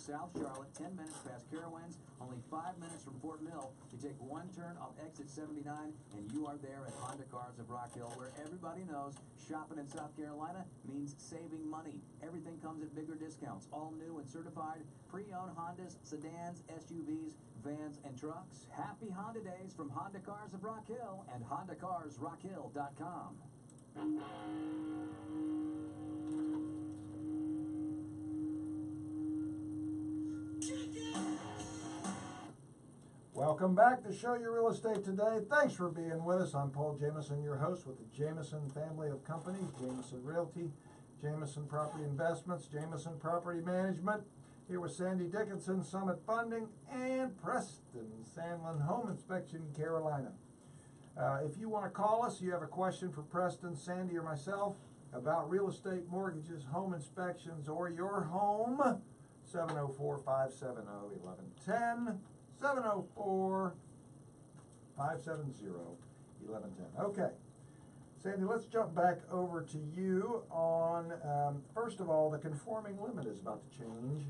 South Charlotte, 10 minutes past Carowinds, only 5 minutes from Fort Mill. You take one turn off exit 79, and you are there at Honda Cars of Rock Hill, where everybody knows shopping in South Carolina means saving money. Everything comes at bigger discounts, all new and certified, pre-owned Hondas, sedans, SUVs, vans, and trucks. Happy Honda Days from Honda Cars of Rock Hill and HondaCarsRockHill.com. Welcome back to Show You Real Estate Today. Thanks for being with us. I'm Paul Jamison, your host with the Jamison family of companies, Jamison Realty, Jamison Property Investments, Jamison Property Management. Here with Sandy Dickinson, Summit Funding, and Preston Sandlin Home Inspection, Carolina. If you want to call us, you have a question for Preston, Sandy, or myself about real estate, mortgages, home inspections, or your home, 704-570-1110. 704-570-1110. Okay, Sandy, let's jump back over to you on, first of all, the conforming limit is about to change.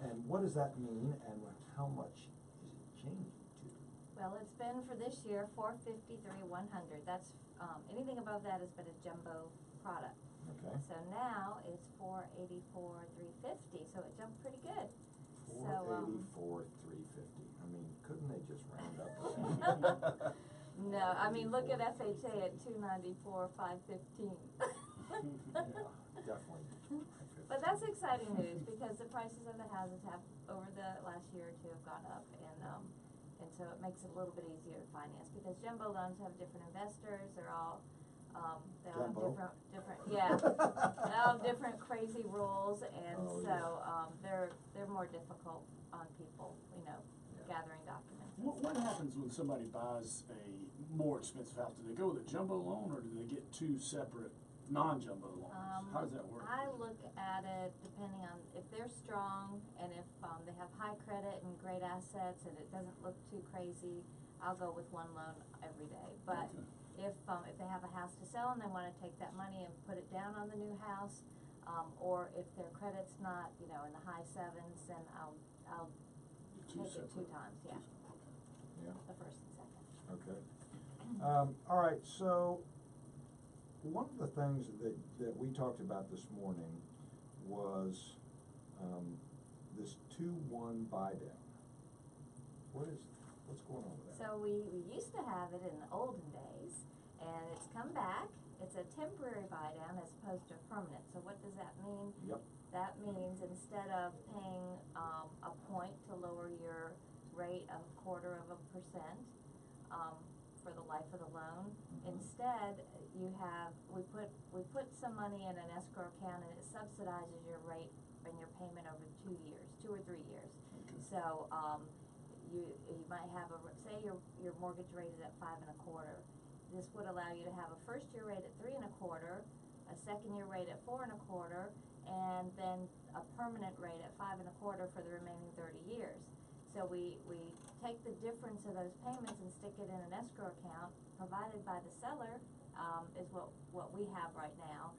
And what does that mean, and how much is it changing to? Well, it's been for this year $453,100. That's anything above that has been a jumbo product. Okay. So now it's $484,350. So it jumped pretty good. $484,350. I mean, couldn't they just round up? No, I mean, look at FHA at $294,515. Yeah, definitely. But that's exciting news because the prices of the houses have over the last year or two have gone up, and so it makes it a little bit easier to finance because jumbo loans have different investors. They're all they all have different they all have different crazy rules, and they're more difficult on people, you know, gathering documents. What happens when somebody buys a more expensive house? Do they go with a jumbo loan, or do they get two separate non-jumbo loans? How does that work? I look at it depending on if they're strong and if they have high credit and great assets and it doesn't look too crazy, I'll go with one loan every day. But if they have a house to sell and they want to take that money and put it down on the new house, or if their credit's not, you know, in the high sevens, then I'll take it two times. Yeah. The first and second. Okay. All right. So one of the things that we talked about this morning was this 2-1 buy down. What's going on with that? So we used to have it in the olden days, and it's come back. It's a temporary buy down as opposed to permanent. So what does that mean? Yep. That means instead of paying a point to lower your rate of 0.25% for the life of the loan, instead we put some money in an escrow account, and it subsidizes your rate and your payment over 2 years, 2 or 3 years. So you might have say your mortgage rate is at 5 1/4. This would allow you to have a first year rate at 3 1/4, a second year rate at 4 1/4, and then a permanent rate at 5 1/4 for the remaining 30 years. So we take the difference of those payments and stick it in an escrow account provided by the seller, is what we have right now.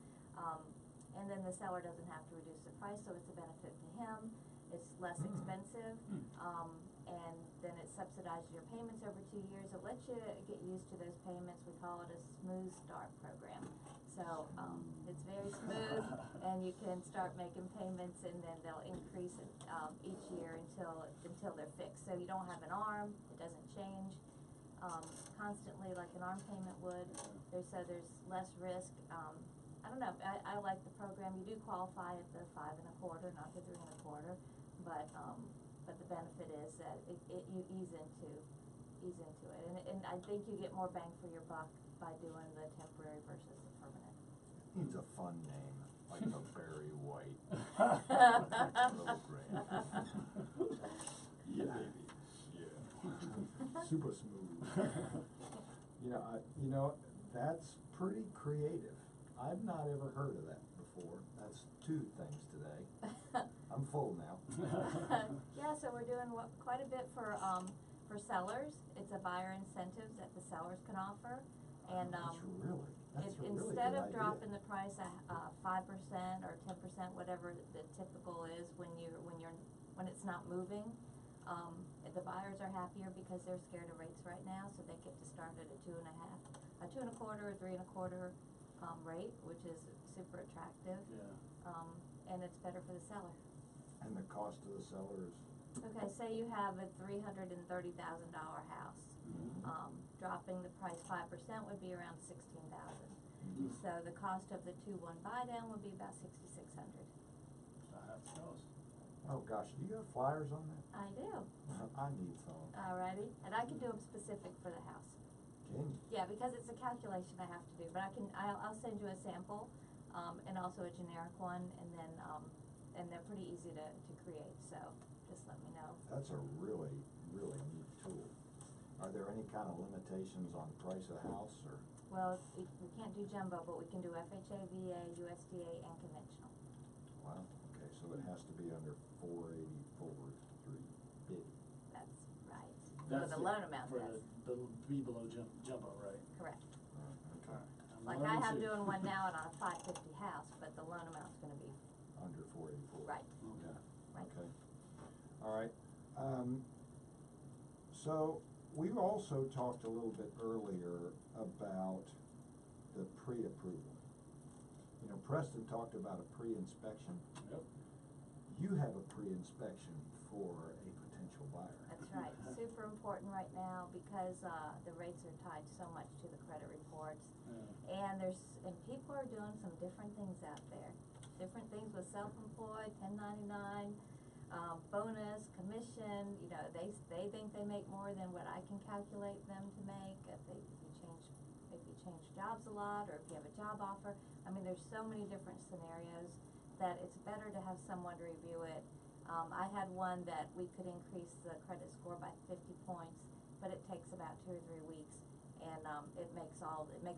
And then the seller doesn't have to reduce the price, so it's a benefit to him. It's less expensive, and then it subsidizes your payments over 2 years. It lets you get used to those payments. We call it a smooth start program. So it's very smooth, and you can start making payments, and then they'll increase each year until they're fixed. So you don't have an arm; it doesn't change constantly like an arm payment would. There's less risk. I don't know. I like the program. You do qualify at the 5 1/4, not the 3 1/4, but the benefit is that you ease into it, and I think you get more bang for your buck by doing the temporary versus the permanent. Needs a fun name, like a Barry White. Yeah, baby. Yeah. Super smooth. You know, that's pretty creative. I've not ever heard of that before. That's 2 things today. I'm full now. Yeah, so we're doing quite a bit for sellers. It's a buyer incentives that the sellers can offer, and instead of dropping the price 5% or 10%, whatever the typical is when when it's not moving. The buyers are happier because they're scared of rates right now, so they get to start at a 2.5, a 2 1/4, 3 1/4 rate, which is super attractive. Yeah. And it's better for the seller. And the cost of the seller is? Okay, say you have a $330,000 house. Dropping the price 5% would be around $16,000. So the cost of the 2-1 buy down would be about $6,600. I have to cost. Oh gosh, do you have flyers on that? I do. I need some. Alrighty, and I can do them specific for the house. Can you? Yeah, because it's a calculation I have to do, but I'll send you a sample, and also a generic one, and then, and they're pretty easy to create, so just let me know. That's a really, really neat tool. Are there any kind of limitations on price of house, or? Well, we can't do jumbo, but we can do FHA, VA, USDA, and conventional. Wow, okay, so it has to be under 484, 350. That's right. That's For the loan amount, for yes. the be below jumbo, right? Correct. Okay, I'm Like learning I have too. doing one now on a 550 house, but the loan amount's gonna be, under 484. right, Yeah, right. okay. All right, so we also talked a little bit earlier about the pre-approval. You know, Preston talked about a pre-inspection. Yep. You have a pre-inspection for a potential buyer. That's right, super important right now because, the rates are tied so much to the credit reports. Yeah. And people are doing some different things out there. Different things with self-employed, 1099, bonus, commission, you know, they think they make more than what I can calculate them to make. If you change jobs a lot, or if you have a job offer. I mean, there's so many different scenarios that it's better to have someone to review it. I had one that we could increase the credit score by 50 points, but it takes about 2 or 3 weeks, and it makes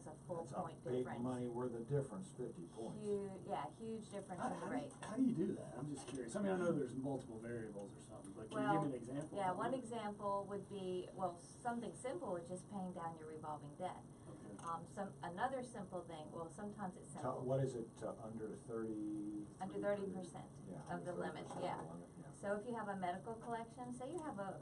a full point That's a big difference. money worth of difference, 50 points. Huge difference in the rate. How do you do that? I'm just curious. I mean, I know there's multiple variables or something, but can you give me an example? Yeah, one example would be, well, something simple is just paying down your revolving debt. Okay. Another simple thing, well, sometimes it's simple. What is it, under 30? Under 30% Yeah, of the under limit, 30% yeah. of the limit, yeah. So if you have a medical collection, say you have a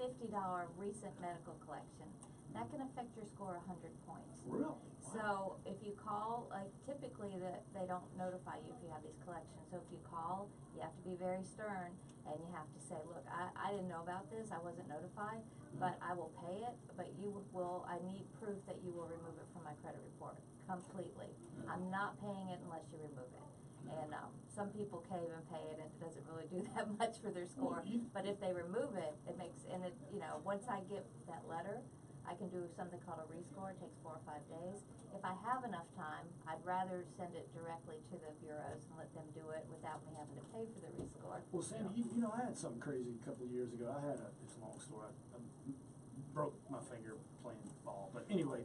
$50 recent medical collection, that can affect your score 100 points. Really? Wow. So if you call, like typically they don't notify you if you have these collections, so if you call, you have to be very stern, and you have to say, look, I didn't know about this, I wasn't notified, but I will pay it, but I need proof that you will remove it from my credit report completely. I'm not paying it unless you remove it. And, some people cave and pay it, and it doesn't really do that much for their score, but if they remove it, once I get that letter, I can do something called a rescore. It takes 4 or 5 days. If I have enough time, I'd rather send it directly to the bureaus and let them do it without me having to pay for the rescore. Well, Sandy, you know, I had something crazy a couple of years ago. It's a long story. I broke my finger playing ball, but anyway,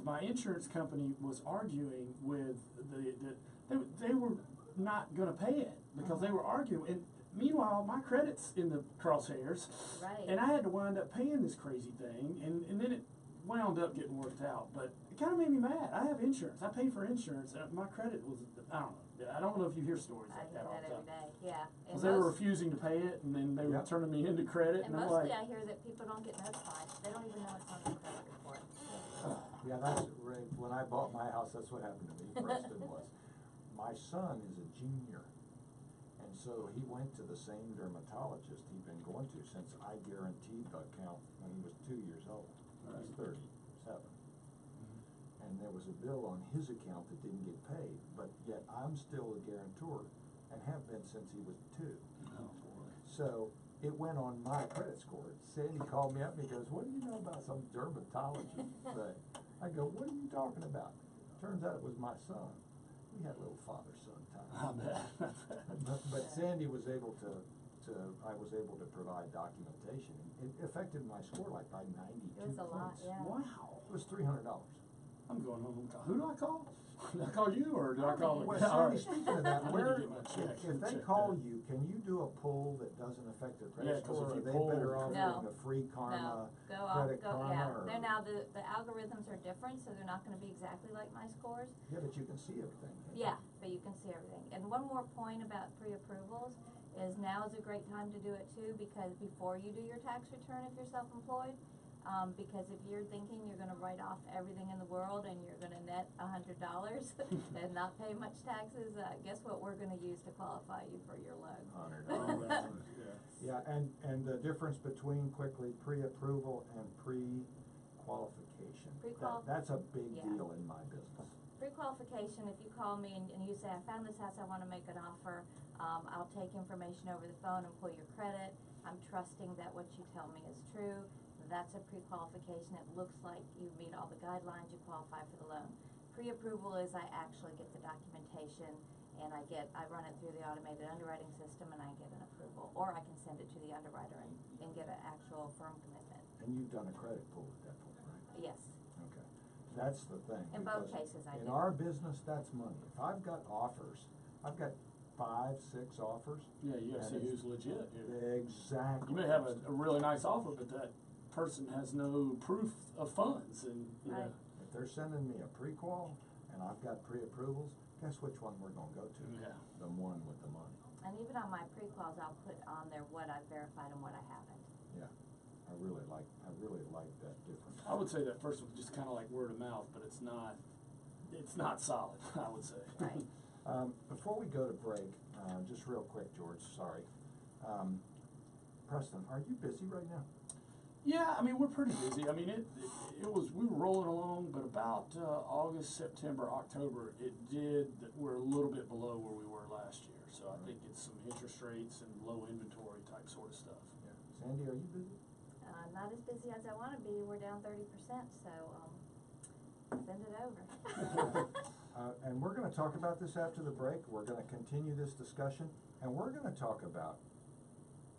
my insurance company was arguing with they were not going to pay it because they were arguing. And meanwhile, my credit's in the crosshairs, Right. and I had to wind up paying this crazy thing, and then it wound up getting worked out. But it kind of made me mad. I have insurance. I pay for insurance. My credit was, I don't know if you hear stories I like hear that all that the every time. day, yeah. Because they were refusing to pay it, and then they were Yep. turning me into credit, And and I'm mostly like, I hear that people don't get notified. They don't even know it's on their credit report. Yeah, that's right. When I bought my house, that's what happened to me, Preston, was my son is a junior. And so he went to the same dermatologist he'd been going to since I guaranteed the account when he was 2 years old. He's 37. And there was a bill on his account that didn't get paid, but yet I'm still a guarantor and have been since he was 2. oh boy. So it went on my credit score. Sandy called me up and he goes, "What do you know about some dermatologist thing?" I go, "What are you talking about?" Turns out it was my son. We had a little father-son time. I bet. But Sandy was able I was able to provide documentation. It affected my score like by 92 It was a lot, points. yeah. Wow. It was $300. I'm going home and call. Who do I call? Do I call you, or do I call the Well, guy? All Sandy, right. speaking of that, I need to where, get my check if they checked call out. you, can you do a pull that doesn't affect their Yeah, credit 'cause score? if Or you are they pull- better off No. doing a free karma, No, credit go, karma? yeah. Or- They're now, the algorithms are different, so they're not gonna be exactly like my scores. Yeah, but you can see everything. can't you? Yeah, but you can see everything. And one more point about pre-approvals, is now is a great time to do it too, because before you do your tax return if you're self-employed, because if you're thinking you're gonna write off everything in the world and you're gonna net $100 and not pay much taxes, guess what we're gonna use to qualify you for your loan? $100. Yeah, and the difference between quickly pre-approval and pre-qualification. That's a big Yeah. deal in my business. Pre-qualification, if you call me and you say, I found this house, I wanna make an offer, I'll take information over the phone and pull your credit. I'm trusting that what you tell me is true. That's a pre-qualification. It looks like you meet all the guidelines, you qualify for the loan. Pre-approval is I actually get the documentation and I run it through the automated underwriting system and I get an approval. Or I can send it to the underwriter and get an actual firm commitment. And you've done a credit pull at that point, right? Yes. Okay, that's the thing. In both because cases, I in do. our business, that's money. If I've got offers, I've got 5, 6 offers. Yeah, you gotta and see it's- who's legit. Yeah. Exactly. You may have a really nice offer, but that person has no proof of funds, and Right. If they're sending me a pre-qual and I've got pre-approvals, guess which one we're gonna go to? Yeah. The one with the money. And even on my pre-quals, I'll put on there what I've verified and what I haven't. Yeah, I really like that difference. I would say that first one's just kind of like word of mouth, but it's not solid. I would say. Right. Before we go to break, just real quick, George, sorry. Preston, are you busy right now? Yeah, I mean, we're pretty busy. I mean, we were rolling along, but about August, September, October, we're a little bit below where we were last year. So I think it's some interest rates and low inventory type sort of stuff. Yeah. Sandy, are you busy? Not as busy as I wanna be. We're down 30%, so, send it over. And we're gonna talk about this after the break. We're gonna continue this discussion, and we're gonna talk about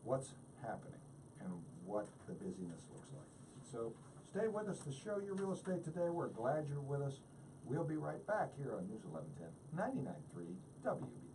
what's happening and what the busyness looks like. So stay with us to show your real estate today. We're glad you're with us. We'll be right back here on News 1110, 99.3 WB.